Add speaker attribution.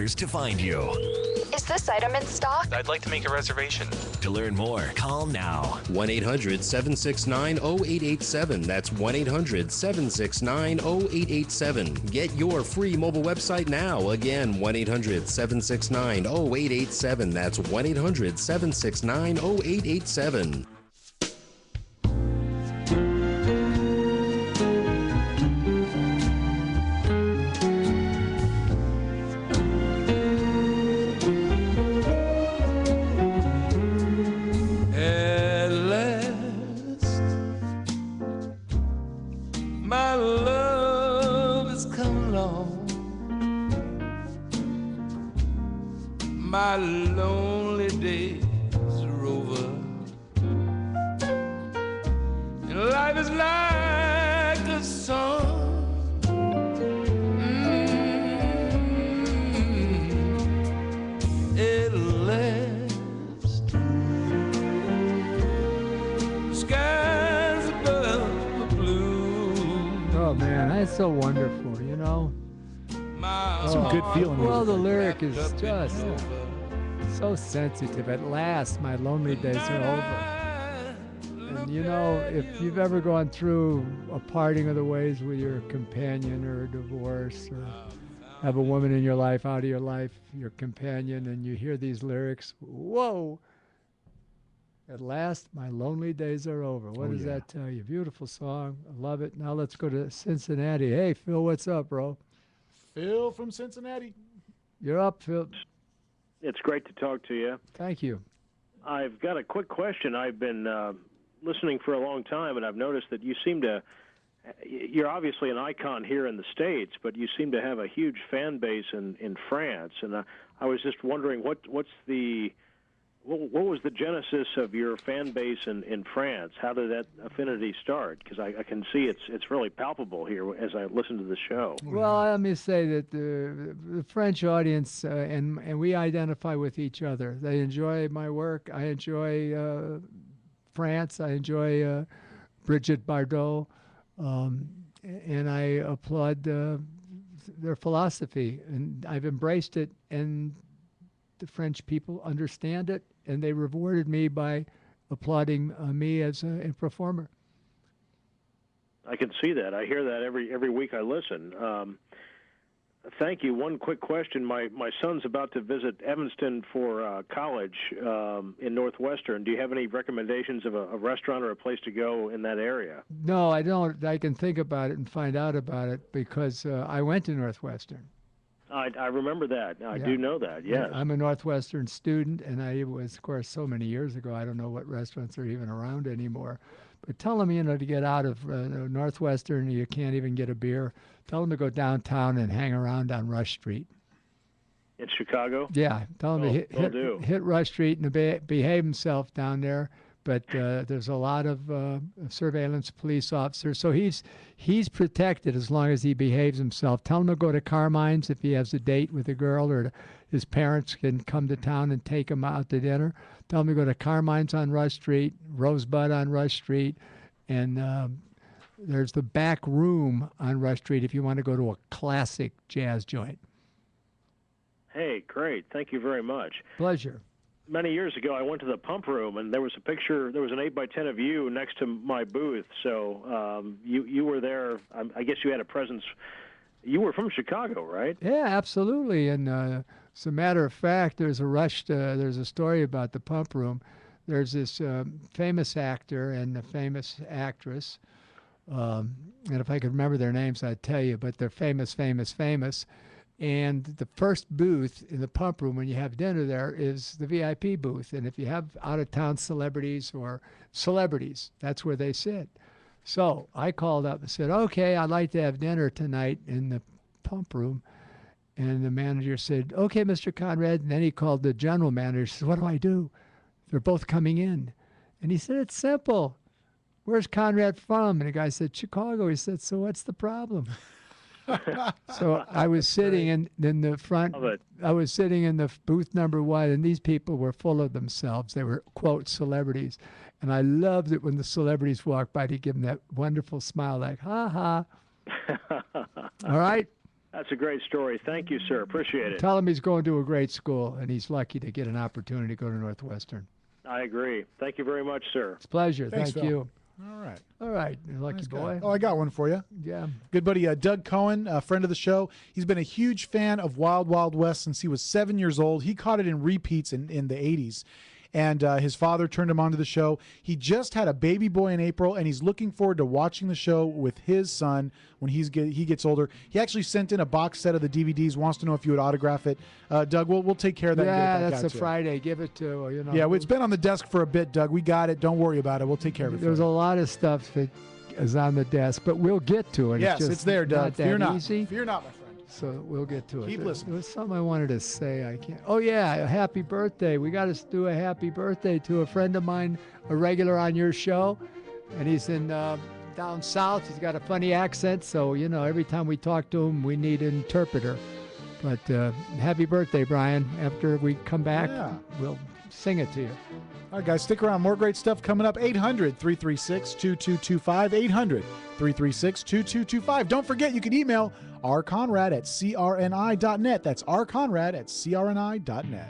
Speaker 1: others to find you.
Speaker 2: Is this item in stock?
Speaker 3: I'd like to make a reservation.
Speaker 1: To learn more, call now.
Speaker 4: 1-800-769-0887. That's 1-800-769-0887. Get your free mobile website now. Again, 1-800-769-0887. That's 1-800-769-0887.
Speaker 5: My lonely days are over, and life is like a song. At last, skies above the blue.
Speaker 6: Oh man, that's so wonderful, you know.
Speaker 7: Some good feeling.
Speaker 6: Well, the lyric is just so sensitive. At last, my lonely days are over. And you know, if you've ever gone through a parting of the ways with your companion, or a divorce, or have a woman in your life, out of your life, your companion, and you hear these lyrics, whoa! At last, my lonely days are over. What does that tell you? Beautiful song. I love it. Now let's go to Cincinnati. Hey, Phil, what's up, bro?
Speaker 7: Phil from Cincinnati.
Speaker 6: You're up, Phil.
Speaker 8: It's great to talk to you.
Speaker 6: Thank you.
Speaker 8: I've got a quick question. I've been listening for a long time, and I've noticed that you seem to, you're obviously an icon here in the States, but you seem to have a huge fan base in France. And I was just wondering, what was the genesis of your fan base in France? How did that affinity start? Because I can see it's really palpable here as I listen to the show.
Speaker 6: Well, let me say that the French audience and we identify with each other. They enjoy my work. I enjoy France. I enjoy Brigitte Bardot, and I applaud their philosophy, and I've embraced it, and the French people understand it, and they rewarded me by applauding me as a performer.
Speaker 8: I can see that. I hear that every week I listen. Thank you. One quick question. My son's about to visit Evanston for college in Northwestern. Do you have any recommendations of a restaurant or a place to go in that area?
Speaker 6: No, I don't. I can think about it and find out about it because I went to Northwestern.
Speaker 8: I remember that. I do know that, yes.
Speaker 6: I'm a Northwestern student, and I was, of course, so many years ago, I don't know what restaurants are even around anymore. But tell them, to get out of Northwestern, you can't even get a beer. Tell them to go downtown and hang around on Rush Street.
Speaker 8: In Chicago?
Speaker 6: Yeah, tell them to hit Rush Street and behave himself down there. But there's a lot of surveillance police officers. So he's protected as long as he behaves himself. Tell him to go to Carmine's if he has a date with a girl, or his parents can come to town and take him out to dinner. Tell him to go to Carmine's on Rush Street, Rosebud on Rush Street, and there's the back room on Rush Street if you want to go to a classic jazz joint.
Speaker 8: Hey, great. Thank you very much.
Speaker 6: Pleasure.
Speaker 8: Many years ago, I went to the pump room, and there was a picture. There was an 8x10 of you next to my booth. So you were there. I guess you had a presence. You were from Chicago, right?
Speaker 6: Yeah, absolutely. And as a matter of fact, there's a story about the pump room. There's this famous actor and a famous actress, and if I could remember their names, I'd tell you. But they're famous. And the first booth in the pump room when you have dinner there is the VIP booth. And if you have out-of-town celebrities, that's where they sit. So I called up and said, okay, I'd like to have dinner tonight in the pump room. And the manager said, okay, Mr. Conrad. And then he called the general manager and said, what do I do? They're both coming in. And he said, it's simple. Where's Conrad from? And the guy said, Chicago. He said, so what's the problem? So I was sitting in the front. I was sitting in the booth number 1, and these people were full of themselves. They were, quote, celebrities. And I loved it when the celebrities walked by to give them that wonderful smile like, ha ha. All right?
Speaker 8: That's a great story. Thank you, sir. Appreciate it.
Speaker 6: Tell him he's going to a great school, and he's lucky to get an opportunity to go to Northwestern.
Speaker 8: I agree. Thank you very much, sir.
Speaker 6: It's a pleasure.
Speaker 7: Thanks,
Speaker 6: Thank
Speaker 7: Phil.
Speaker 6: you.
Speaker 7: All right.
Speaker 6: All right, lucky
Speaker 7: Nice
Speaker 6: boy.
Speaker 7: guy. Oh, I got one for you.
Speaker 6: Yeah.
Speaker 7: Good buddy Doug Cohen, a friend of the show. He's been a huge fan of Wild Wild West since he was 7 years old. He caught it in repeats in the 80s. And his father turned him on to the show. He just had a baby boy in April, and he's looking forward to watching the show with his son when he gets older. He actually sent in a box set of the DVDs, wants to know if you would autograph it. Doug, we'll take care of that.
Speaker 6: Yeah,
Speaker 7: and get it back
Speaker 6: that's
Speaker 7: out
Speaker 6: a
Speaker 7: to
Speaker 6: Friday. Give it to, you know.
Speaker 7: you. Yeah, it's been on the desk for a bit, Doug. We got it. Don't worry about it. We'll take care of it.
Speaker 6: There's a lot of stuff that is on the desk, but we'll get to it.
Speaker 7: Yes,
Speaker 6: just
Speaker 7: it's there, Doug.
Speaker 6: Not that
Speaker 7: Fear not.
Speaker 6: easy.
Speaker 7: Fear not, my friend.
Speaker 6: So we'll get to it.
Speaker 7: Keep listening.
Speaker 6: There was something I wanted to say. I can't. Oh, yeah. Happy birthday. We got to do a happy birthday to a friend of mine, a regular on your show. And he's in down south. He's got a funny accent. So, you know, every time we talk to him, we need an interpreter. But happy birthday, Brian. After we come back, we'll sing it to you.
Speaker 7: All right, guys, stick around. More great stuff coming up. 800-336-2225. 800-336-2225. Don't forget, you can email rconrad@crni.net. That's rconrad@crni.net.